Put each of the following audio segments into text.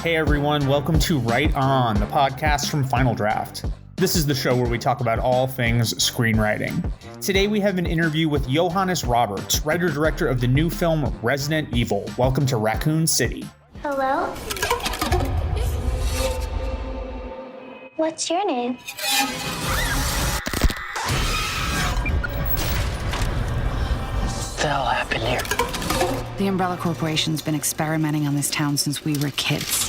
Hey everyone, welcome to Right On, the podcast from Final Draft. This is the show where we talk about all things screenwriting. Today we have an interview with Johannes Roberts, writer-director of the new film Resident Evil. Welcome to Raccoon City. Hello? What's your name? What the hell happened here? The Umbrella Corporation's been experimenting on this town since we were kids.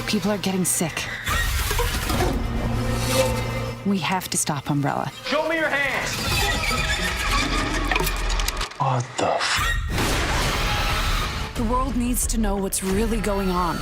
People are getting sick. We have to stop Umbrella. Show me your hands! What the The world needs to know what's really going on.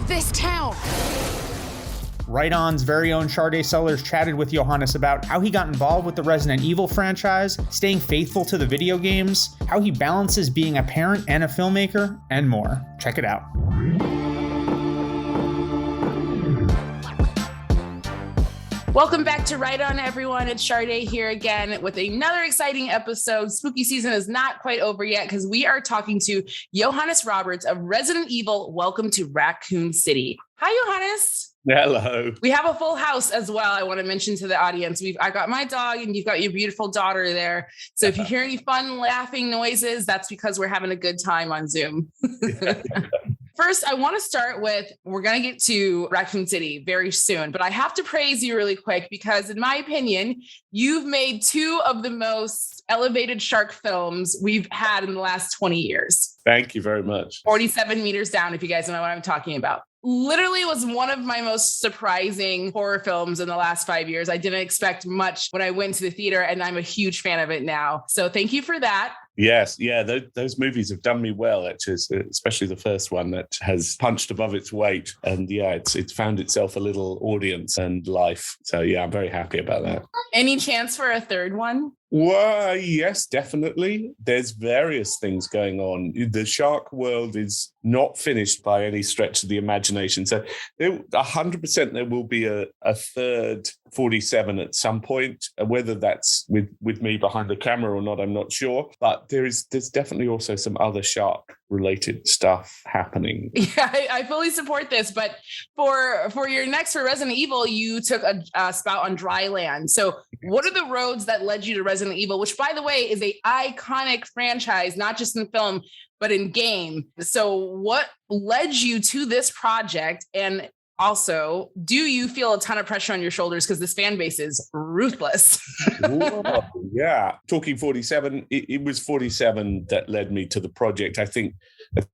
This town. Right On's very own Sharday Sellers chatted with Johannes about how he got involved with the Resident Evil franchise, staying faithful to the video games, how he balances being a parent and a filmmaker, and more. Check it out. Welcome back to Right On, everyone. It's Sharday here again with another exciting episode. Spooky season is not quite over yet because we are talking to Johannes Roberts of Resident Evil. Welcome to Raccoon City. Hi, Johannes. Hello. We have a full house as well. I want to mention to the audience, I got my dog and you've got your beautiful daughter there. So if you hear any fun laughing noises, that's because we're having a good time on Zoom. First, I want to start with, we're going to get to Raccoon City very soon, but I have to praise you really quick because in my opinion, you've made two of the most elevated shark films we've had in the last 20 years. Thank you very much. 47 Meters Down, if you guys know what I'm talking about. Literally was one of my most surprising horror films in the last 5 years. I didn't expect much when I went to the theater and I'm a huge fan of it now. So thank you for that. Yes, yeah, those movies have done me well, actually, especially the first one that has punched above its weight. And yeah, it's found itself a little audience and life. So yeah, I'm very happy about that. Any chance for a third one? Well, yes, definitely. There's various things going on. The shark world is not finished by any stretch of the imagination. So 100% there will be a third 47 at some point. Whether that's with me behind the camera or not, I'm not sure. But there's definitely also some other shark-related stuff happening. Yeah, I fully support this. But for your next, for Resident Evil, you took a spout on dry land. So what are the roads that led you to Resident Evil, which, by the way, is an iconic franchise, not just in film, but in game. So what led you to this project? And also, do you feel a ton of pressure on your shoulders because this fan base is ruthless? Whoa, yeah. Talking 47, it was 47 that led me to the project. I think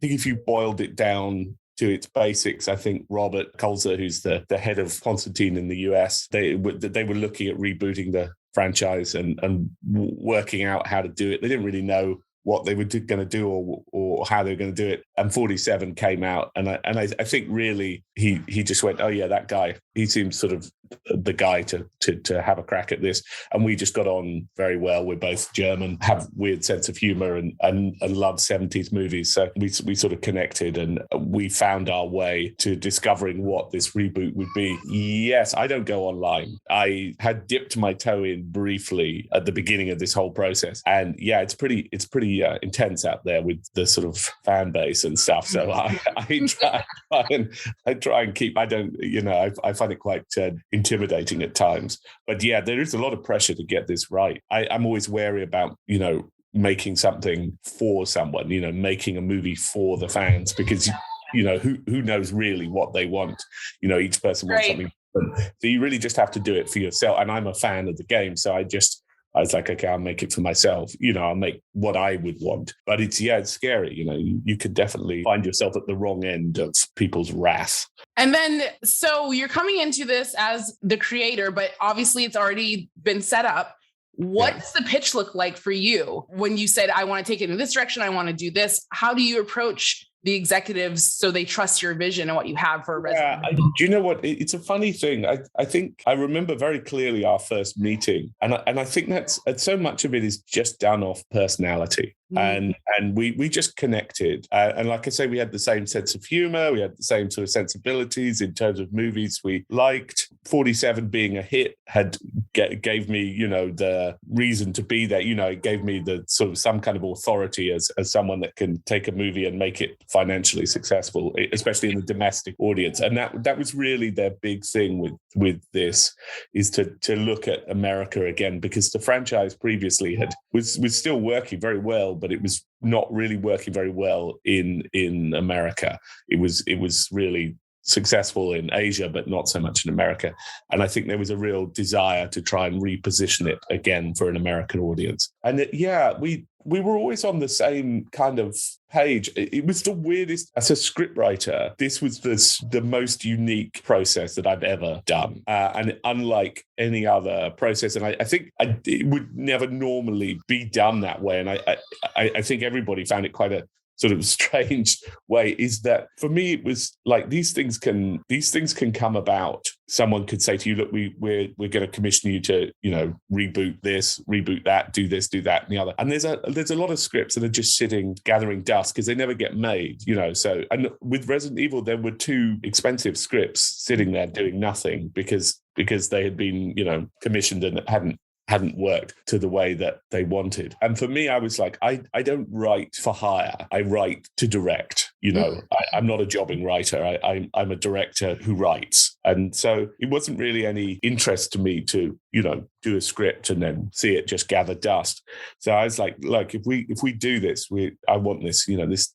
if you boiled it down to its basics, I think Robert Kulzer, who's the head of Constantine in the US, they were looking at rebooting the franchise and working out how to do it. They didn't really know what they were going to do or how they were going to do it. And 47 came out. And I think really he just went, oh yeah, that guy, he seems sort of the guy to have a crack at this. And we just got on very well. We're both German, have weird sense of humor and love 70s movies. So we sort of connected and we found our way to discovering what this reboot would be. Yes, I don't go online. I had dipped my toe in briefly at the beginning of this whole process. And yeah, it's pretty intense out there with the sort of fan base and stuff. So I try and keep, I find it quite intimidating at times. But yeah, there is a lot of pressure to get this right. I'm always wary about, making something for someone, making a movie for the fans, because, who knows really what they want? Each person wants something different. So you really just have to do it for yourself. And I'm a fan of the game. So I was like, okay, I'll make it for myself. I'll make what I would want. But it's scary. You could definitely find yourself at the wrong end of people's wrath. And then, so you're coming into this as the creator, but obviously it's already been set up. What's the pitch look like for you when you said, I want to take it in this direction, I want to do this? How do you approach the executives so they trust your vision and what you have for a resume? Do you know what? It's a funny thing. I think I remember very clearly our first meeting. And I think that's so much of it is just done off personality. And we just connected. And like I say, we had the same sense of humor. We had the same sort of sensibilities in terms of movies we liked. 47 being a hit gave me, the reason to be there. It gave me the sort of some kind of authority as someone that can take a movie and make it financially successful, especially in the domestic audience. And that was really their big thing with this, is to look at America again, because the franchise previously was still working very well, but it was not really working very well in America. It was really successful in Asia, but not so much in America. And I think there was a real desire to try and reposition it again for an American audience. And we were always on the same kind of page. It was the weirdest. As a scriptwriter, this was the most unique process that I've ever done. And unlike any other process, and I think it would never normally be done that way. And I think everybody found it quite a sort of strange way, is that for me it was like these things can come about. Someone could say to you, look, we're going to commission you to reboot this, reboot that, do this, do that, and the other. And there's a lot of scripts that are just sitting gathering dust because they never get made. So, and with Resident Evil there were 2 expensive scripts sitting there doing nothing because they had been commissioned and hadn't worked to the way that they wanted. And for me, I was like, I don't write for hire. I write to direct. I'm not a jobbing writer. I'm a director who writes. And so it wasn't really any interest to me to, do a script and then see it just gather dust. So I was like, look, if we do this, I want this,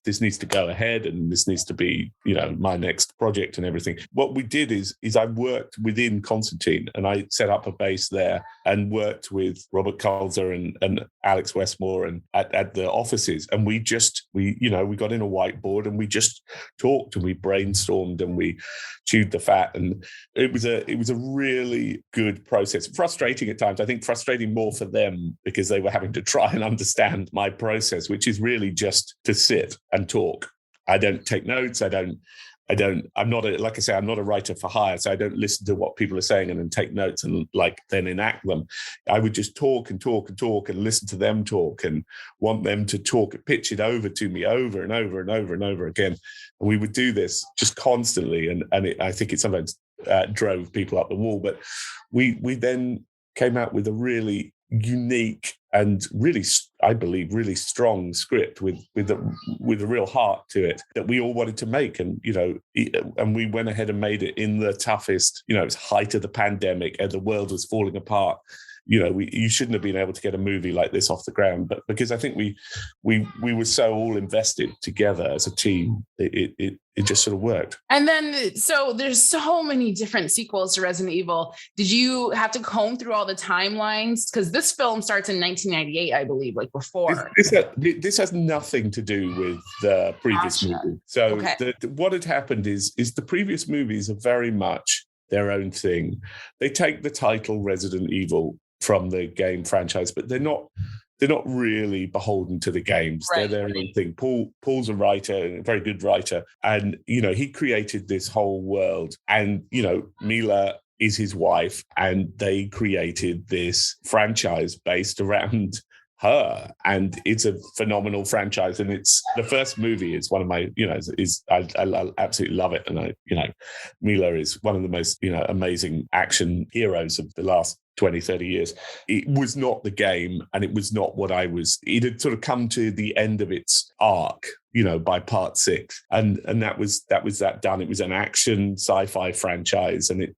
this needs to go ahead, and this needs to be, my next project and everything. What we did is I worked within Constantine, and I set up a base there and worked with Robert Kulzer and Alex Westmore and at the offices. And we got in a whiteboard and we just talked and we brainstormed and we chewed the fat. And it was a really good process. Frustrating at times. I think frustrating more for them because they were having to try and understand my process, which is really just to sit and talk. I don't take notes. I'm not a writer for hire, so I don't listen to what people are saying and then take notes and then enact them. I would just talk and talk and talk and listen to them talk and want them to talk, pitch it over to me over and over and over and over again. And we would do this just constantly. And I think it sometimes drove people up the wall. But we then came out with a really unique and really, I believe, really strong script with a real heart to it that we all wanted to make. And, and we went ahead and made it in the toughest, it was height of the pandemic and the world was falling apart. You shouldn't have been able to get a movie like this off the ground, but because I think we were so all invested together as a team, it just sort of worked. And then, so there's so many different sequels to Resident Evil. Did you have to comb through all the timelines? Because this film starts in 1998, I believe, before. This has nothing to do with the previous movie. So what had happened is the previous movies are very much their own thing. They take the title Resident Evil from the game franchise, but they're not really beholden to the games. Right. They're their own thing. Paul's a writer, a very good writer, and he created this whole world. And Mila is his wife, and they created this franchise based around her, and it's a phenomenal franchise. And it's the first movie is one of my I absolutely love it. And Mila is one of the most amazing action heroes of the last 20, 30 years. It was not the game, and it was not what it had sort of come to the end of its arc, by part 6. And that was that done. It was an action sci-fi franchise, and it,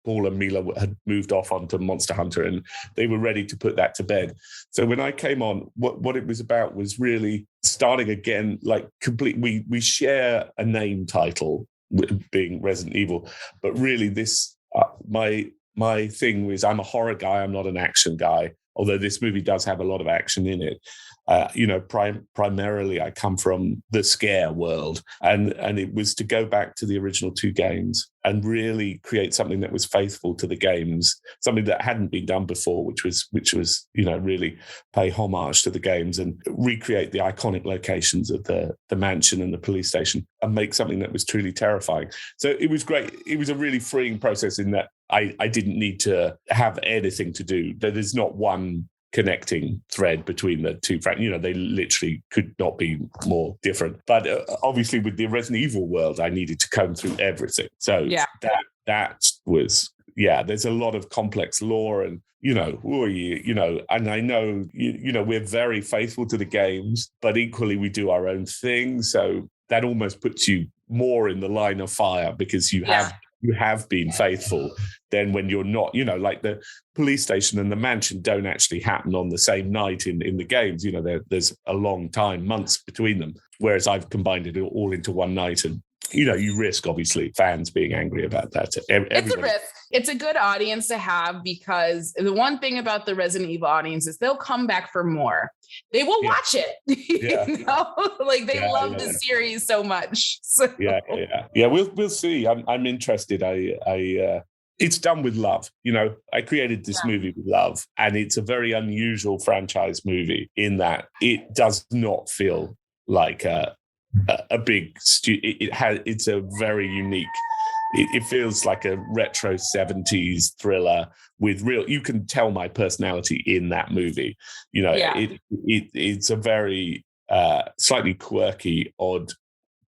Paul and Mila had moved off onto Monster Hunter, and they were ready to put that to bed. So when I came on, what it was about was really starting again, we share a name title, being Resident Evil, but really this, my thing was, I'm a horror guy, I'm not an action guy, although this movie does have a lot of action in it. Primarily I come from the scare world, and it was to go back to the original 2 games and really create something that was faithful to the games, something that hadn't been done before, which was really pay homage to the games and recreate the iconic locations of the mansion and the police station and make something that was truly terrifying. So it was great. It was a really freeing process in that I didn't need to have anything to do. There's not one connecting thread between the two. They literally could not be more different. But obviously, with the Resident Evil world, I needed to comb through everything. So that was. Yeah, there's a lot of complex lore and, and I know, we're very faithful to the games, but equally we do our own thing. So that almost puts you more in the line of fire because you have been faithful. Then when you're not, like the police station and the mansion don't actually happen on the same night in the games. There's a long time, months between them, whereas I've combined it all into one night. And you risk, obviously, fans being angry about that. It's a risk. It's a good audience to have because the one thing about the Resident Evil audience is they'll come back for more. They will watch it. Like they love the series so much. So. Yeah. We'll see. I'm interested. It's done with love. I created this movie with love, and it's a very unusual franchise movie in that it does not feel like a big it's a very unique. It feels like a retro 70s thriller with real. You can tell my personality in that movie. It's a very slightly quirky, odd,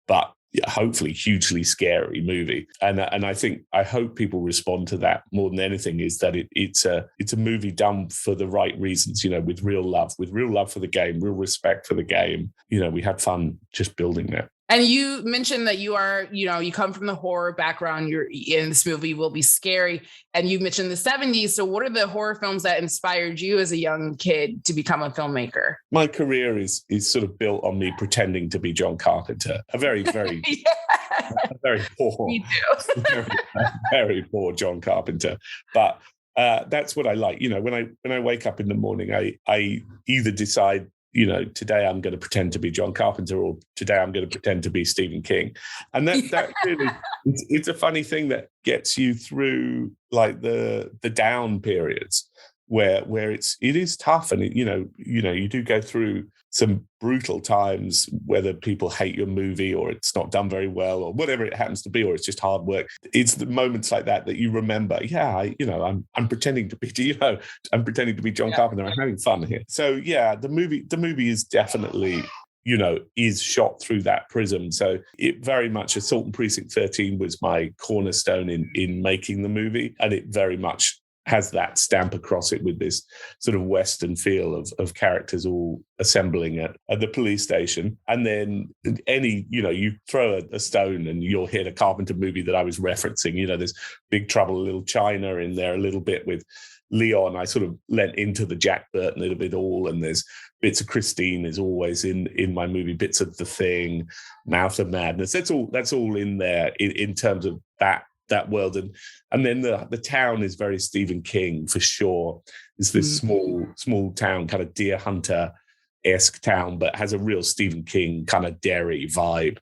but hopefully hugely scary movie. And I hope people respond to that more than anything. Is that it's a movie done for the right reasons. with real love for the game, real respect for the game. We had fun just building that. And you mentioned that you are, you come from the horror background. You're in this movie will be scary. And you mentioned the 70s. So what are the horror films that inspired you as a young kid to become a filmmaker? My career is sort of built on me pretending to be John Carpenter. A very, very, a very poor, me too. very poor John Carpenter. But that's what I like. When I wake up in the morning, I either decide, today I'm going to pretend to be John Carpenter, or today I'm going to pretend to be Stephen King. And that really, it's a funny thing that gets you through like the down periods where it is tough. And, you do go through some brutal times, whether people hate your movie or it's not done very well or whatever it happens to be, or it's just hard work. It's the moments like that you remember. Yeah, I'm pretending to be, I'm pretending to be John Carpenter. I'm having fun here. So yeah, the movie is definitely, is shot through that prism. So it very much, Assault on Precinct 13 was my cornerstone in making the movie, and it very much has that stamp across it with this sort of Western feel of characters all assembling at the police station. And then you throw a stone and you'll hit a Carpenter movie that I was referencing. There's Big Trouble in Little China in there a little bit with Leon. I sort of lent into the Jack Burton a little bit all, and there's bits of Christine is always in my movie, bits of The Thing, Mouth of Madness. That's all in there in terms of that world. And then the town is very Stephen King for sure. It's this small town, kind of Deer Hunter-esque town, but has a real Stephen King kind of Derry vibe,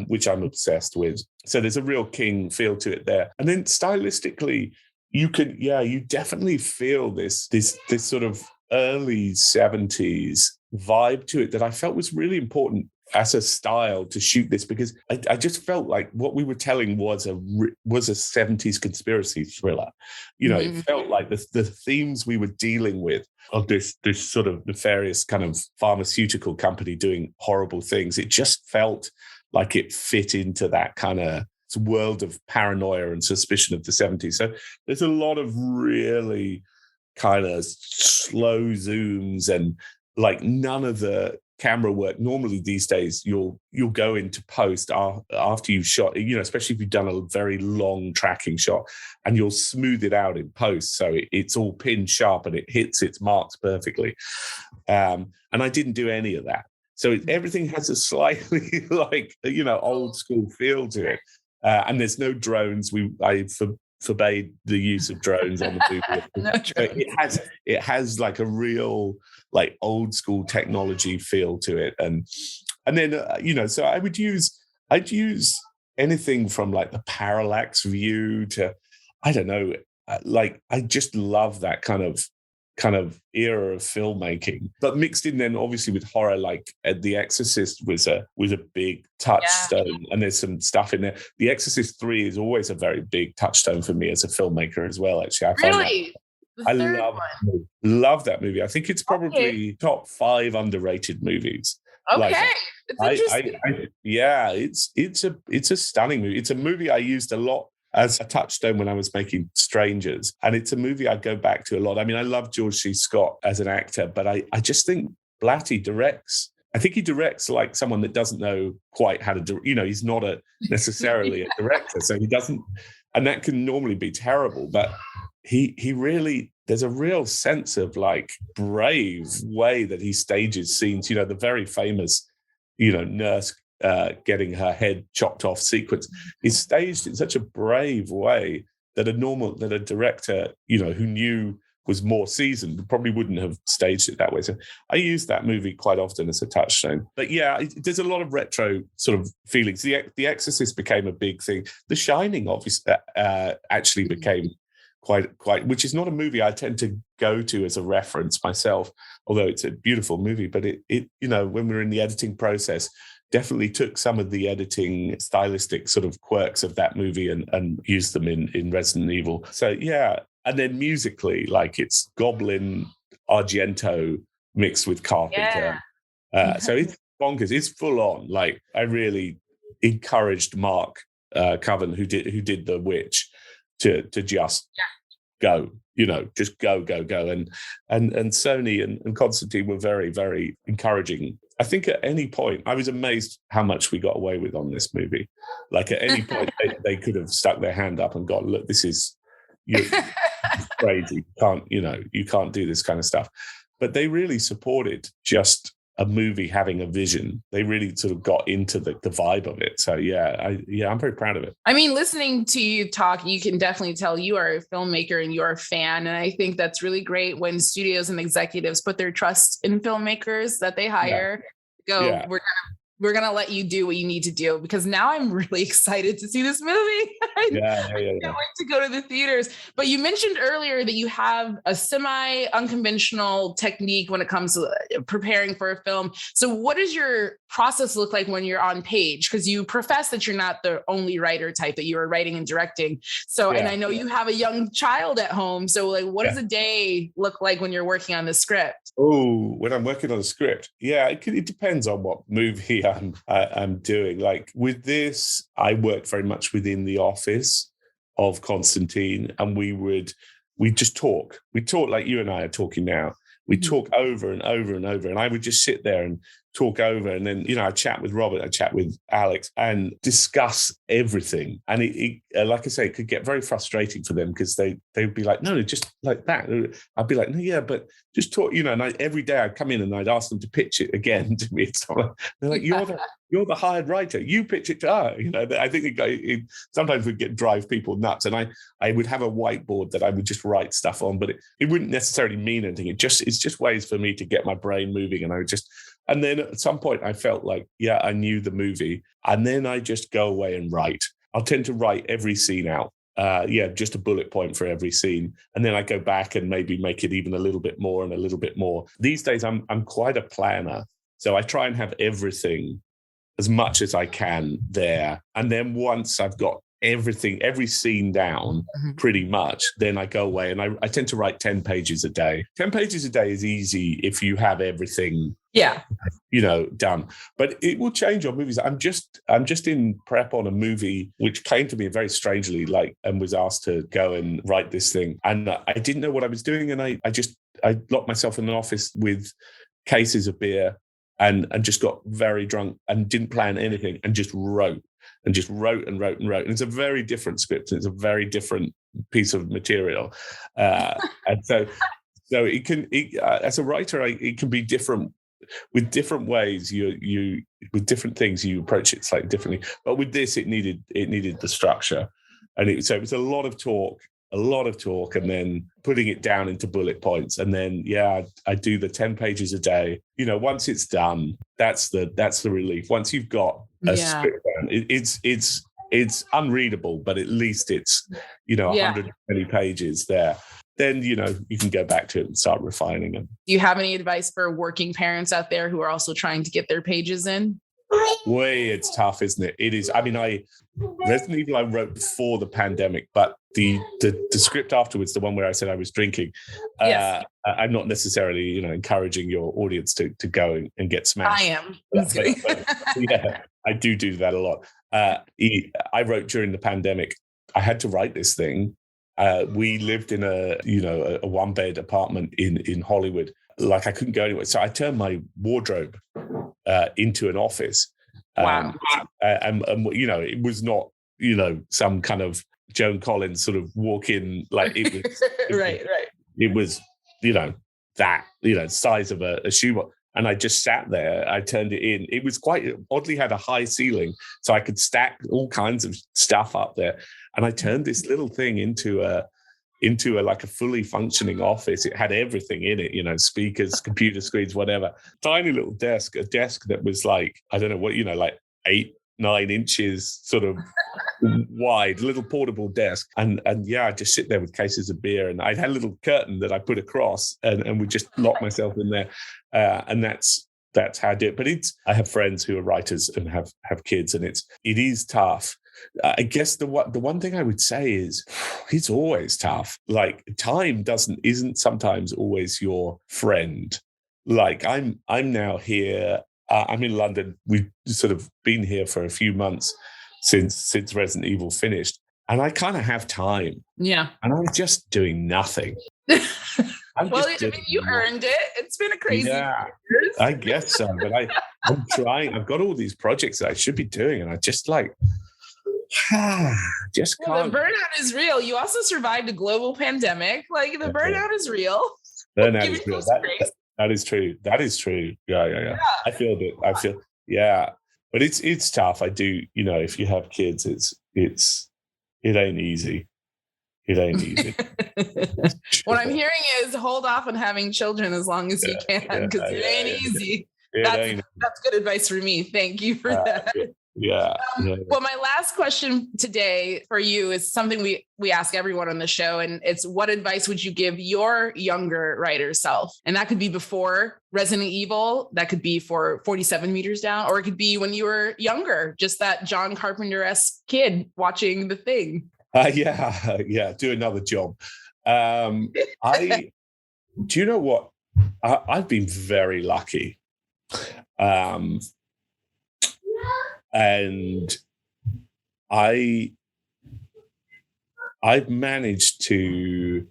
which I'm obsessed with. So there's a real King feel to it there. And then stylistically, you definitely feel this sort of early 70s vibe to it that I felt was really important as a style to shoot this, because I just felt like what we were telling was a 70s conspiracy thriller. It felt like the themes we were dealing with of this sort of nefarious kind of pharmaceutical company doing horrible things. It just felt like it fit into that kind of world of paranoia and suspicion of the 70s. So there's a lot of really kind of slow zooms and like none of the camera work. Normally these days you'll go into post after you've shot, especially if you've done a very long tracking shot, and you'll smooth it out in post so it's all pin sharp and it hits its marks perfectly. And I didn't do any of that. So everything has a slightly old school feel to it. And there's no drones. I forbade the use of drones on the movie. No drones. It has like a real like old school technology feel to it, and then so I'd use anything from like the parallax view to I don't know, like I just love that kind of era of filmmaking, but mixed in then obviously with horror, like The Exorcist was a big touchstone, and there's some stuff in there. The Exorcist 3 is always a very big touchstone for me as a filmmaker as well. Actually, I find The I third love that movie. I think it's probably top 5 underrated movies. Okay, Like, it's interesting. yeah, it's a stunning movie. It's a movie I used a lot as a touchstone when I was making Strangers, and it's a movie I go back to a lot. I mean, I love George C. Scott as an actor, but I just think Blatty directs. I think he directs like someone that doesn't know quite how to do. He's not necessarily a director, so he doesn't, and that can normally be terrible. But he really, there's a real sense of like brave way that he stages scenes. The very famous, nurse getting her head chopped off sequence is staged in such a brave way that a director, who knew was more seasoned probably wouldn't have staged it that way. So I use that movie quite often as a touchstone. But yeah, there's a lot of retro sort of feelings. The Exorcist became a big thing. The Shining obviously actually became quite, which is not a movie I tend to go to as a reference myself, although it's a beautiful movie. But it when we're in the editing process, definitely took some of the editing stylistic sort of quirks of that movie and used them in Resident Evil. So yeah. And then musically, like it's Goblin Argento mixed with Carpenter. Yeah. So it's bonkers. It's full on. Like I really encouraged Mark Coven, who did The Witch, to just go. Just go. And Sony and Constantine were very, very encouraging. I think at any point, I was amazed how much we got away with on this movie. Like at any point, they could have stuck their hand up and gone, look, this is crazy. You can't do this kind of stuff. But they really supported just a movie having a vision. They really sort of got into the vibe of it. So I'm very proud of it. I mean, listening to you talk, you can definitely tell you are a filmmaker and you're a fan. And I think that's really great when studios and executives put their trust in filmmakers that they hire. Yeah. We're going to let you do what you need to do, because now I'm really excited to see this movie. I can't wait to go to the theaters. But you mentioned earlier that you have a semi-unconventional technique when it comes to preparing for a film. So what does your process look like when you're on page? Because you profess that you're not the only writer type, that you are writing and directing. So, and I know you have a young child at home. So like, what does a day look like when you're working on the script? Oh, when I'm working on a script, it depends on what movie I'm doing. Like with this, I worked very much within the office of Constantine, and we'd just talk. We talk like you and I are talking now. We talk over and over and over, and I would just sit there and talk over, and then I chat with Robert, I chat with Alex, and discuss everything. And it like I say, it could get very frustrating for them, because they would be like, no, just like that. I'd be like, no, yeah, but just talk. And every day I'd come in and I'd ask them to pitch it again to me. They're like, you're the hired writer. You pitch it to her. I think it sometimes would drive people nuts. And I would have a whiteboard that I would just write stuff on, but it wouldn't necessarily mean anything. It's just ways for me to get my brain moving, and then at some point I felt like, I knew the movie. And then I just go away and write. I'll tend to write every scene out. Just a bullet point for every scene. And then I go back and maybe make it even a little bit more and a little bit more. These days I'm quite a planner. So I try and have everything as much as I can there. And then once I've got everything, every scene down pretty much, then I go away and I tend to write 10 pages a day. 10 pages a day is easy if you have everything done. But it will change on movies. I'm just in prep on a movie which came to me very strangely, and was asked to go and write this thing. And I didn't know what I was doing. And I locked myself in an office with cases of beer and just got very drunk and didn't plan anything and just wrote. And wrote. And it's a very different script. It's a very different piece of material. And so it can, as a writer, it can be different with different ways. You with different things, you approach it slightly differently. But with this, it needed the structure. And so it was a lot of talk, and then putting it down into bullet points. And then, I do the 10 pages a day. Once it's done, that's the relief. Once you've got a script down, it's unreadable, but at least it's, 120 pages there. Then, you can go back to it and start refining it. Do you have any advice for working parents out there who are also trying to get their pages in? It's tough, isn't it? It is. I mean, Resident Evil I wrote before the pandemic, but the script afterwards, the one where I said I was drinking, Yes. I'm not necessarily, encouraging your audience to go and get smashed. I am. But yeah, I do that a lot. I wrote during the pandemic. I had to write this thing. We lived in a one-bed apartment in Hollywood. Like I couldn't go anywhere, so I turned my wardrobe into an office. Wow. And it was not some kind of Joan Collins sort of walk-in, like it was right. It was that size of a shoe. And I just sat there. I turned it in. It was quite oddly had a high ceiling, so I could stack all kinds of stuff up there. And I turned this little thing into a like a fully functioning office. It had everything in it, speakers, computer screens, whatever. Tiny little desk, a desk that was like, I don't know what, like 8-9 inches sort of wide, little portable desk. And yeah, I'd just sit there with cases of beer, and I had a little curtain that I put across and would just lock myself in there. And that's how I do it. But I have friends who are writers and have kids, and it is tough. I guess the one thing I would say is it's always tough. Like time isn't sometimes always your friend. Like I'm now here. I'm in London. We've sort of been here for a few months since Resident Evil finished, and I kind of have time. Yeah. And I'm just doing nothing. Well, you earned it. It's been a crazy years. I guess so, but I'm trying. I've got all these projects that I should be doing, and I just just can't. The burnout is real. You also survived a global pandemic. Like the burnout is real. Burnout is real. That is true. That is true. Yeah. I feel it. But it's tough. I do. If you have kids, it ain't easy. It ain't easy. What I'm hearing is hold off on having children as long as you can, because it ain't easy. That's good advice for me. Thank you for that. Yeah. Well, my last question today for you is something we ask everyone on the show, and it's what advice would you give your younger writer self? And that could be before Resident Evil, that could be for 47 Meters Down, or it could be when you were younger, just that John Carpenter-esque kid watching The Thing. Yeah. Do another job. Do you know what? I've been very lucky. And I've managed to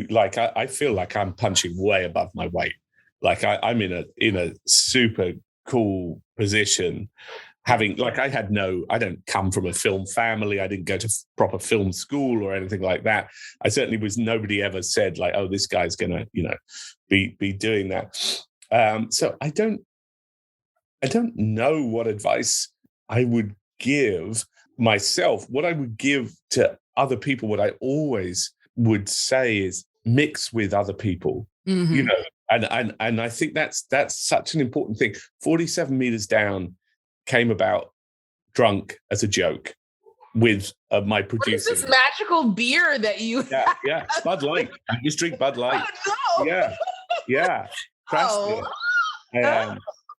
like, I feel like I'm punching way above my weight. Like I'm in a super cool position. Having like I don't come from a film family. I didn't go to proper film school or anything like that. I certainly nobody ever said like, oh, this guy's gonna, be doing that. So I don't know what advice I would give myself. What I would give to other people, what I always would say is mix with other people, Mm-hmm. and I think that's such an important thing. 47 Meters Down came about drunk as a joke with my producer. What is this magical beer that you Yeah, Bud Light. I just drink Bud Light. Oh, no. Yeah. Trust me.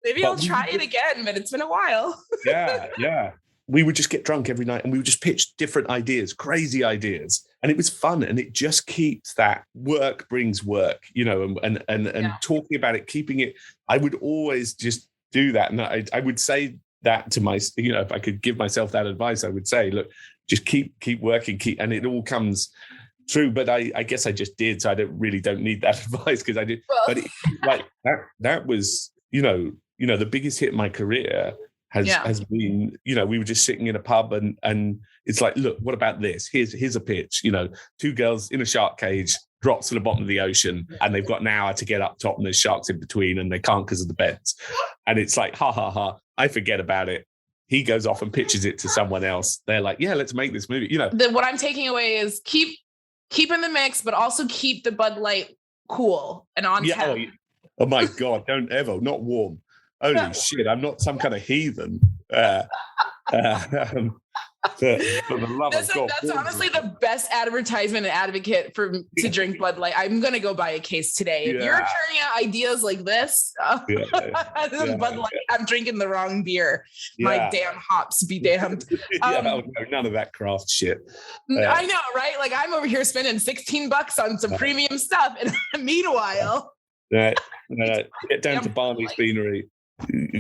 Maybe I'll try it again, but it's been a while. Yeah. We would just get drunk every night and we would just pitch different ideas, crazy ideas. And it was fun. And it just keeps that work brings work, and talking about it, keeping it. I would always just do that. And I would say that to my, if I could give myself that advice, I would say, look, just keep working, and it all comes true. But I guess I just did. So I don't need that advice because I did. Well. But that was, the biggest hit in my career has been, we were just sitting in a pub and it's like, look, what about this? Here's a pitch, 2 girls in a shark cage, drops to the bottom of the ocean, and they've got an hour to get up top and there's sharks in between and they can't because of the beds. And it's like, ha, ha, ha. I forget about it. He goes off and pitches it to someone else. They're like, yeah, let's make this movie. What I'm taking away is keep in the mix, but also keep the Bud Light cool and on tap. Oh my God, don't ever, not warm. Holy shit, I'm not some kind of heathen. For the love of God. That's honestly the best advertisement and advocate to drink Bud Light. I'm gonna go buy a case today. If you're turning out ideas like this, this is Bud Light. I'm drinking the wrong beer. My damn hops be damned. None of that craft shit. I know, right? Like I'm over here spending $16 on some premium stuff, and meanwhile, get down to Barney's Beanery.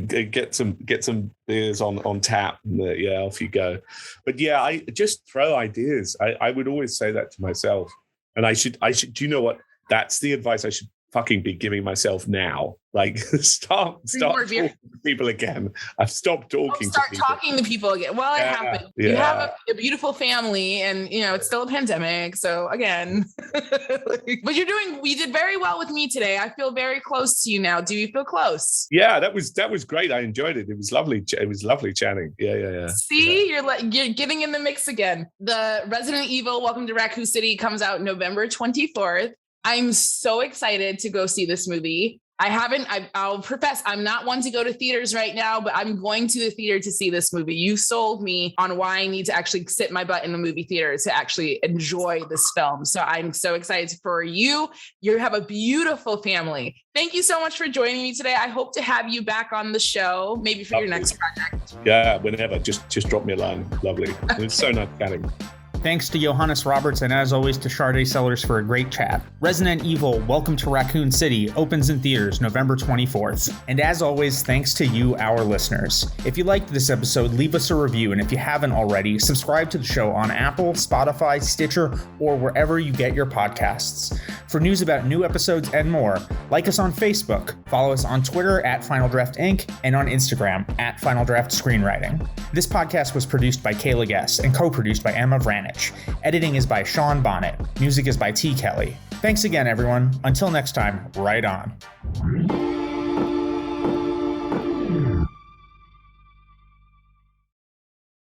Get some beers on tap, and off you go. But I just throw ideas. I would always say that to myself, and I should. Do you know what? That's the advice I should fucking be giving myself now. Like start talking to people again. I've stopped talking. Start talking to people again. Well, it happened. You have a beautiful family, and it's still a pandemic. So again, but we did very well with me today. I feel very close to you now. Do you feel close? Yeah, that was great. I enjoyed it. It was lovely. It was lovely chatting. Yeah. See, you're getting in the mix again. The Resident Evil Welcome to Raccoon City comes out November 24th. I'm so excited to go see this movie. I'll profess, I'm not one to go to theaters right now, but I'm going to the theater to see this movie. You sold me on why I need to actually sit my butt in the movie theater to actually enjoy this film. So I'm so excited for you. You have a beautiful family. Thank you so much for joining me today. I hope to have you back on the show, maybe for your next project. Yeah, whenever. Just drop me a line. Lovely. It's so nice chatting. Thanks to Johannes Roberts and as always to Sade Sellers for a great chat. Resident Evil Welcome to Raccoon City opens in theaters November 24th. And as always, thanks to you, our listeners. If you liked this episode, leave us a review, and if you haven't already, subscribe to the show on Apple, Spotify, Stitcher, or wherever you get your podcasts. For news about new episodes and more, like us on Facebook, follow us on Twitter at Final Draft Inc., and on Instagram at Final Draft Screenwriting. This podcast was produced by Kayla Guest and co-produced by Emma Vranich. Editing is by Sean Bonnet. Music is by T. Kelly. Thanks again, everyone. Until next time, right on.